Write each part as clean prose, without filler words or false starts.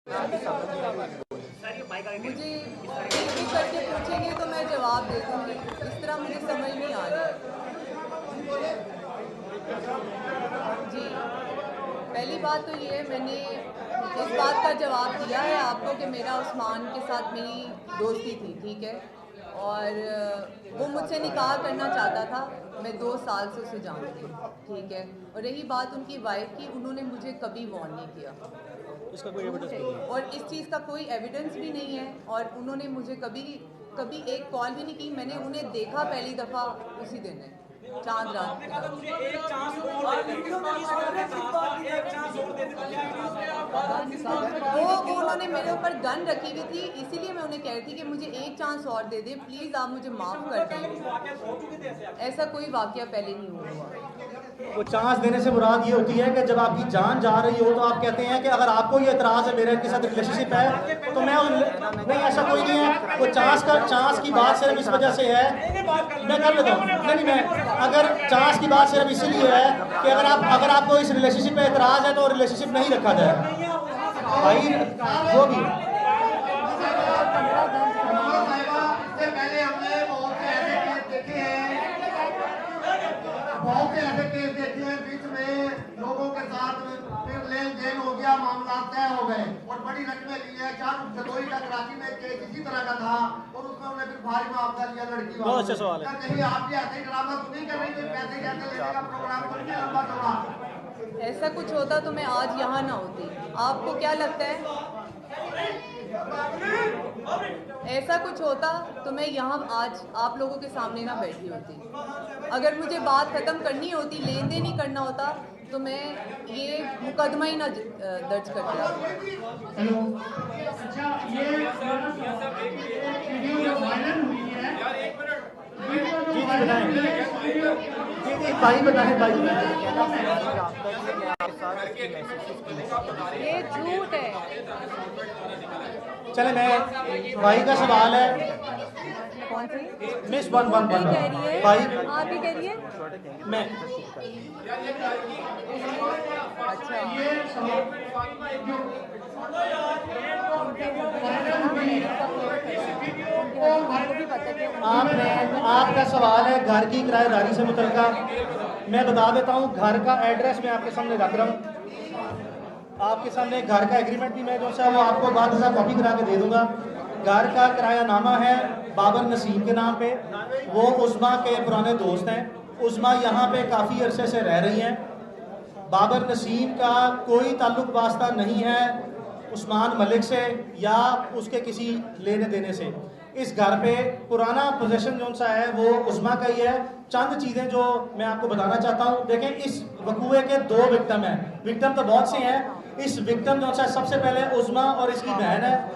मुझे एक करके पूछेंगे तो मैं जवाब दे दूँगी, इस तरह मुझे समझ नहीं आ रहा। जी, पहली बात तो ये है, मैंने इस बात का जवाब दिया है आपको कि मेरा उस्मान के साथ मेरी दोस्ती थी, ठीक है? और वो मुझसे निकाह करना चाहता था, मैं 2 साल से उसे जानती हूँ, ठीक है? और रही बात उनकी वाइफ की, उन्होंने मुझे कभी वार्न नहीं किया। इसका कोई एविडेंस नहीं है और इस चीज़ का कोई एविडेंस भी नहीं है, और उन्होंने मुझे कभी एक कॉल भी नहीं की। मैंने उन्हें देखा पहली दफ़ा उसी दिन है, चांद रात। वो उन्होंने मेरे ऊपर गन रखी हुई थी, इसीलिए मैं उन्हें कह रही थी कि मुझे एक चांस और दे दें प्लीज़, आप मुझे माफ़ कर दें। ऐसा कोई वाक़या पहले नहीं हुआ। वो चांस देने से मुराद ये होती है कि जब आपकी जान जा रही हो तो आप कहते हैं कि अगर आपको ये एतराज़ है मेरे के साथ रिलेशनशिप है तो मैं नहीं, ऐसा कोई नहीं है। वो चांस की बात सिर्फ इस वजह से है, मैं कर लेता हूँ, नहीं मैं, अगर चांस की बात सिर्फ इसीलिए है कि अगर आपको इस रिलेशनशिप पे एतराज़ है तो रिलेशनशिप नहीं रखा जाए भाई, वो भी बहुत से ऐसे केस देखे हैं, बीच में लोगों के साथ फिर लेन देन हो गया, मामला तय हो गए और बड़ी रकमें ली है। 4 जदोई का कराची में केस इसी तरह का था और उसमें उन्होंने फिर भारी मुआवजा लिया लड़की वालों। बहुत अच्छा सवाल है। कहीं आप भी ऐसे ही ड्रामा तो नहीं कर रही, कोई पैसे कैसे लेने का प्रोग्राम तो नहीं लंबा चौड़ा? ऐसा कुछ होता तो मैं आज यहाँ ना होती। आपको क्या लगता है ऐसा कुछ होता तो मैं यहाँ आज आप लोगों के सामने ना बैठी होती? अगर मुझे बात ख़त्म करनी होती, लेन देन ही करना होता, तो मैं ये मुकदमा ही ना दर्ज करता। हेलो, अच्छा ये वीडियो वायरल हुई है, भाई बताएं भाई, ये झूठ है। चले मैं, भाई का सवाल है, कौन सी मिस वन कह रही है? भाई आप ही कह रही है? मैं अच्छा, आपका सवाल है घर की किराएदारी से मुतल्लिका। मैं बता देता हूँ, घर का एड्रेस मैं आपके सामने रख रहा हूँ, आपके सामने घर का एग्रीमेंट भी मैं जो सा वो आपको बाद में कॉपी करा के दे दूंगा। घर का किरायानामा है बाबर नसीम के नाम पे, वो उस्मा के पुराने दोस्त हैं। उस्मा यहाँ पे काफ़ी अरसे से रह रही हैं। बाबर नसीम का कोई ताल्लुक वास्ता नहीं है उस्मान मलिक से या उसके किसी लेने देने से। इस घर पे पुराना पोजेशन जो सा है वो उस्मा का ही है। चंद चीज़ें जो मैं आपको बताना चाहता हूँ, देखें इस वकूए के 2 विक्टिम हैं, विक्टिम तो बहुत से हैं। इस विक्टिम जो सा सबसे पहले उस्मा और इसकी बहन है।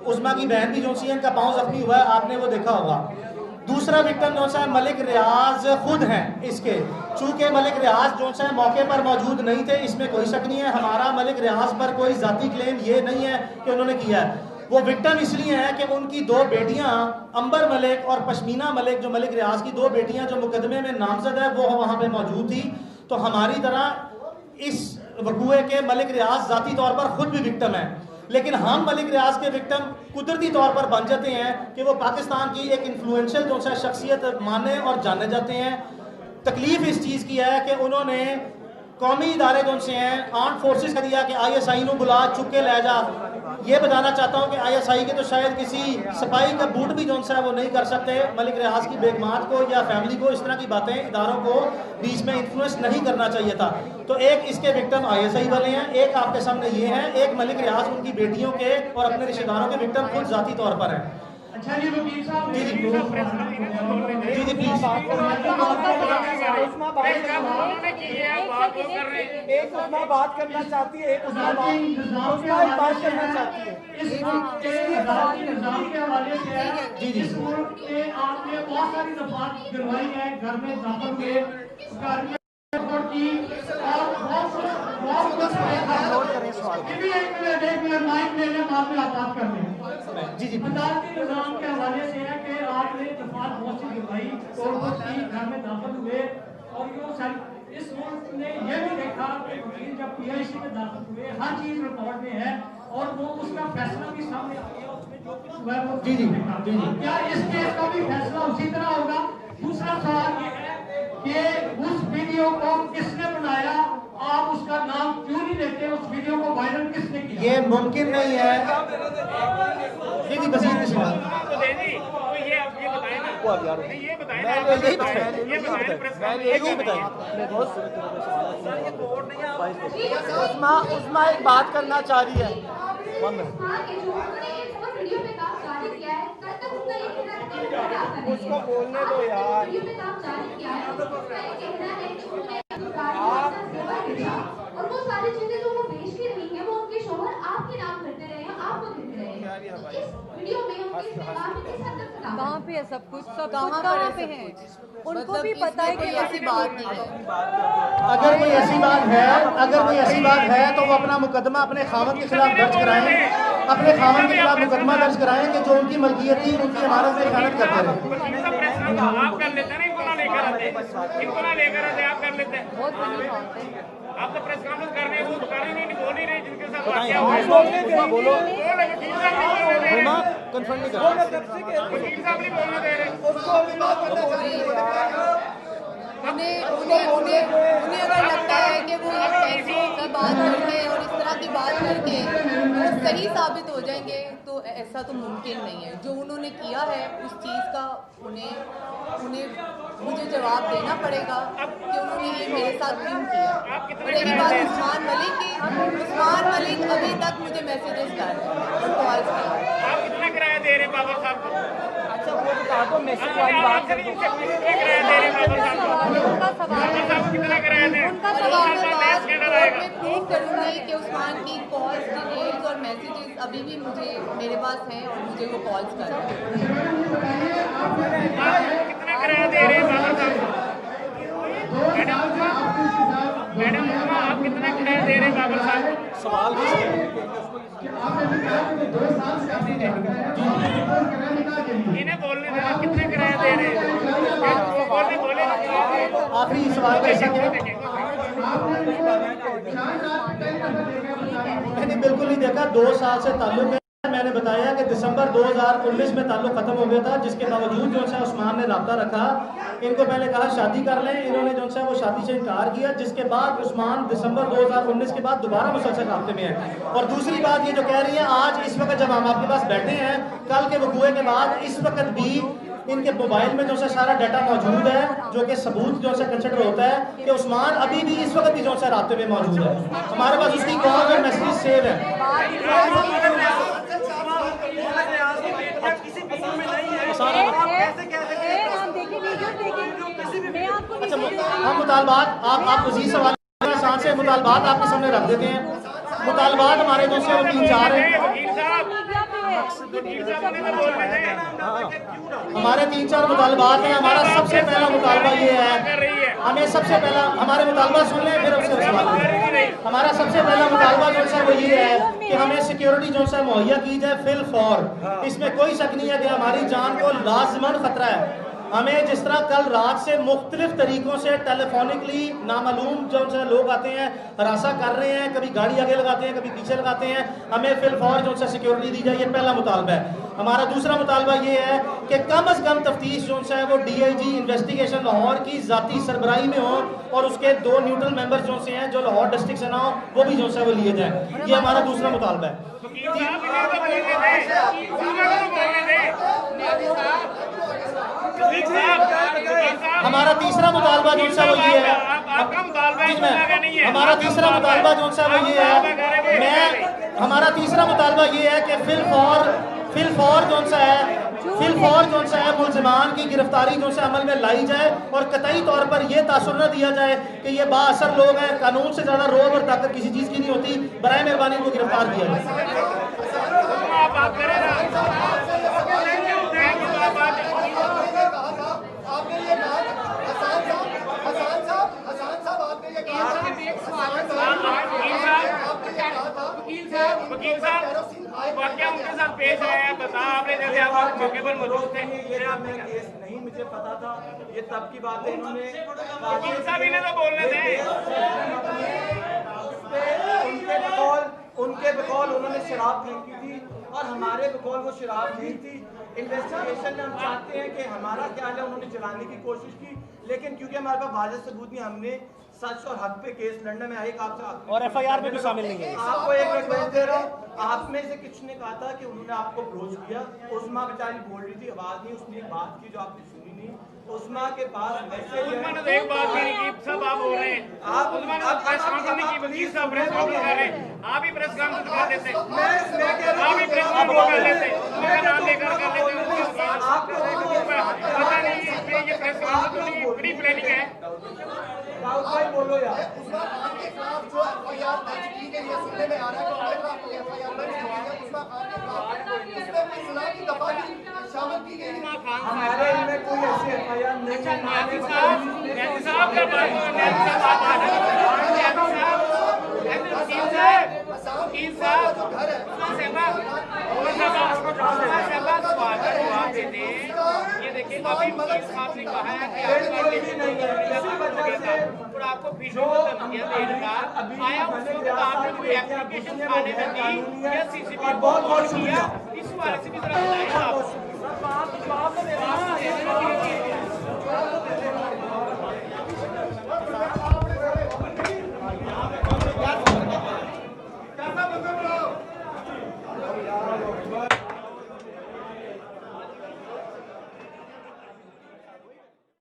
उस्मा की बहन भी जो सी है, इनका पाँव जख्मी हुआ है, आपने वो देखा होगा। दूसरा विक्टिम जो सा मलिक रियाज खुद हैं इसके, चूँकि मलिक रियाज जो सा मौके पर मौजूद नहीं थे, इसमें कोई शक नहीं है। हमारा मलिक रियाज पर कोई जाती क्लेम ये नहीं है कि उन्होंने किया है। वो विक्टिम इसलिए है कि उनकी 2 बेटियां अंबर मलिक और पश्मीना मलिक, जो मलिक रियाज की 2 बेटियां जो मुकदमे में नामजद है, वो वहाँ पे मौजूद थी। तो हमारी तरह इस वकूए के मलिक रियाज जाती तौर पर खुद भी विक्टिम है, लेकिन हम मलिक रियाज के विक्टिम कुदरती तौर पर बन जाते हैं कि वो पाकिस्तान की एक इन्फ्लुएंशियल जो सा शख्सियत माने और जाने जाते हैं। तकलीफ इस चीज़ की है कि उन्होंने कौमी इदारे जो से हैं, आर्म फोर्सेस का दिया कि ISI को बुला चुप के ले जा। ये बताना चाहता हूँ कि ISI के तो शायद किसी सिपाही का बूट भी जो है वो नहीं कर सकते। मलिक रियाज की बेगमात को या फैमिली को इस तरह की बातें इदारों को बीच में इन्फ्लुएंस नहीं करना चाहिए था। तो एक इसके विक्टिम ISI वाले हैं, एक आपके सामने ये हैं, एक मलिक रियाज उनकी बेटियों के और अपने रिश्तेदारों के विक्टिम खुद जाती तौर पर हैं। अच्छा जी वकील साहब, जी जी प्लीज। एक उस्मा बात करना चाहती है, एक उस्मा बात करना चाहती है। इस निजाम के हवाले से जी जी आपने बहुत सारी दफात दिलवाई है, घर में दाखिल हुए, घर में की और एक मिनट माइक ले लें, बाद में आप बात कर लें। जी जी अदालती निजाम के हवाले से है कि आपने दफात बहुत सी दिलवाई, तोड़फोड़ की, घर में दाखिल हुए और इस मुल्क ने यह भी देखा कि वकील जब PIC में दाखिल हुए, हर चीज रिकॉर्ड में है और वो उसका फैसला भी सामने आ गया, उसमें जो कुछ हुआ है वो जी जी जी जी। क्या इस केस का भी फैसला उसी तरह होगा? दूसरा सवाल ये है कि उस वीडियो को किसने बनाया, आप उसका नाम क्यों नहीं लेते? उस वीडियो को वायरल किसने किया? ये मुमकिन नहीं है। जी जी बसीर की सवाल उस्मा एक बात करना चाह रही है। उसको बोलने दो यार। और वो सारी चीजें जो वो बेच के रही है वो उनके शोहर आपके नाम करते रहे हैं, आपको देते रहे हैं। इस वीडियो में उनके इस्तेमाल में किस हद तक था? कहाँ पे है सब कुछ? सब कहाँ पे है? उनको भी पता है कि ऐसी बात नहीं है। अगर कोई ऐसी बात है, अगर कोई ऐसी बात है तो वो अपना मुकदमा अपने खामन के खिलाफ दर्ज कराएं, अपने खामन के खिलाफ मुकदमा दर्ज कराएं कि जो उनकी मलकियत थी उनकी इमारत में खयानत करते रहे। आप कर लेते हैं ना, इनको ना लेकर आते, आप कर लेते हैं। बहुत बड़ी बात है। आप तो प्रेस कॉन्फ्रेंस कर रहे हैं, वो कर ही नहीं, बोल ही रहे जिनके साथ वाकया हुआ है। बोलो वकील साहब नहीं बोलने दे रहे, कंफर्म नहीं कर वकील साहब नहीं बोलने दे रहे। उन्हें अगर लगता है कि वो ये पैसों का बात करके और इस तरह की बात करके वो सही साबित हो जाएंगे, तो ऐसा तो मुमकिन नहीं है। जो उन्होंने किया है उस चीज़ का उन्हें मुझे जवाब देना पड़ेगा कि उन्होंने ये मेरे साथ क्यों किया। और रही बात उस्मान मलिक की, उस्मान मलिक अभी तक मुझे मैसेजेस कर रहे हैं और कॉल्स कर रहे हैं। आप कितना किराया दे रहे बाबर साहब को? अच्छा वो बता दो, मैसेज वाली बात कर दो। कितना किराया दे रहे बाबर साहब को? उनका सवाल बाबर साहब को कितना किराया दे? उनका और सवाल एक है। बात कोर्ट में प्रूव करूंगी कि उस्मान की कॉल्स, डिटेल्स और मैसेजेस अभी भी मेरे पास हैं और मुझे वो कॉल्स कर रहे हैं। कितना किराया दे रहे बाबर साहब को? मैडम आप कितना किराया दे रहे बाबर साहब को? सवाल इन्हें बोलने देना, कितना किराया दे रहे हैं? बोले आखिरी सवाल का ऐसा क्या? मैंने बिल्कुल नहीं देखा, 2 साल से ताल्लुक है। मैंने बताया कि दिसंबर 2019 में ताल्लुक खत्म हो गया था, जिसके बावजूद जो है उस्मान ने राब्ता रखा। इनको पहले कहा शादी कर लें, इन्होंने जो है वो शादी से इनकार किया, जिसके बाद उस्मान दिसंबर 2019 के बाद दोबारा मुसलसल राब्ते में है। और दूसरी बात ये जो कह रही है, आज इस वक्त जब हम आपके पास बैठे हैं, कल के वकूए के बाद इस वक्त भी इनके मोबाइल में जो है सारा डाटा मौजूद है, जो कि सबूत जो है कंसिडर होता है कि उस्मान अभी भी इस वक्त भी जो है राब्ते में मौजूद है। हमारे पास उसकी कॉल और मैसेज सेव है। अच्छा, हम मुतालबात आप उसी सवाल आसान से मुतालबात आपके सामने रख देते हैं। मुतालबात हमारे जो है वो 3-4 हैं। हमारे 3-4 मुतालबात हैं। हमारा सबसे पहला मुतालबा ये है, हमें सबसे पहला हमारे मुतालबा सुन लें फिर उसके सवाल। हमारा सबसे पहला मुतालबा जो है वो ये है कि हमें सिक्योरिटी जो है मुहैया की जाए फिल फॉर। इसमें कोई शक नहीं है कि हमारी जान को लाजमन खतरा है। हमें जिस तरह कल रात से मुख्तलिफ तरीकों से टेलीफोनिकली नामालूम जो है लोग आते हैं, हरासा कर रहे हैं, कभी गाड़ी आगे लगाते हैं, कभी पीछे लगाते हैं, हमें फिल फौर जो है सिक्योरिटी दी जाए। ये पहला मुतालबा है। हमारा दूसरा मुतालबा ये है कि कम अज़ कम तफ्तीश जो है वो DIG इन्वेस्टिगेशन लाहौर की ज़ाती सरबराही में हो और उसके 2 न्यूट्रल मेंबर्स जो से हैं जो लाहौर डिस्ट्रिक्ट से ना हो, वो भी जो है वो लिए जाए। ये हमारा दूसरा मुतालबा है। हमारा तीसरा मुतालबा जो है वो ये है, हमारा तीसरा मुतालबा जो है वो ये है, हमारा तीसरा मुतालबा ये है कि फिल फौर जो है मुलजिमान की गिरफ्तारी जो है अमल में लाई जाए और कतई तौर पर यह तासुर न दिया जाए कि ये बाअसर लोग हैं, कानून से ज़्यादा रोब और ताकत किसी चीज़ की नहीं होती। बराए मेहरबानी को गिरफ्तार किया जाए। वकील साहब वाकया उनके साथ पेश आया, बता आपने जैसे आप मौके पर मौजूद थे। ये केस नहीं मुझे पता था, ये तब की बात है। इन्होंने वकील साहब इन्हें तो बोलने थे। उनके बकौल उनके बकौल उन्होंने शराब फेंकी थी और हमारे बकौल वो शराब नहीं थी। इन्वेस्टिगेशन में हम चाहते हैं कि हमारा ख्याल है उन्होंने जलाने की कोशिश की, लेकिन क्योंकि हमारे पास वाज़ेह सबूत नहीं, हमने सच और हक पे केस लड़ने में एक आपसे और FIR में भी शामिल नहीं है। आपको एक रिक्वेस्ट दे रहा हूँ, आप में से किसी ने कहा था कि उन्होंने आपको अप्रोच किया, उस्मा बेचारी बोल रही थी, आवाज नहीं, उसने एक बात की जो आपने सुनी नहीं। उस्मा के पास मैसेज उस्मा ने तो एक बात भी नहीं की, सब आप बोल रहे हैं। आप उस्मा ने प्रेस कॉन्फ्रेंस नहीं की, वकील साहब प्रेस कॉन्फ्रेंस कर रहे हैं, आप ही प्रेस कॉन्फ्रेंस कर देते, आप ही प्रेस कॉन्फ्रेंस कर लेते, मेरा नाम लेकर कर लेते। पता नहीं ये प्रेस कॉन्फ्रेंस की बड़ी प्लानिंग है। भाई बोलो यार। उस्मा खान के खिलाफ जो FIR दर्ज की गई है, सुनने में आ रहा है कि FIR दर्ज की गई है उस्मा खान के खिलाफ, इसमें कोई सुना की दफा शामिल की गई है। हमारे इनमें कोई ऐसी FIR नहीं है। न्याजी साहब का बात ये देखिए, अभी आपने कहा है कि आपको वीडियो आया, उसको आपने कोई एप्लीकेशन थाने में दी या CCTV बहुत किया, इस बारे से भी जरा बताइए आप।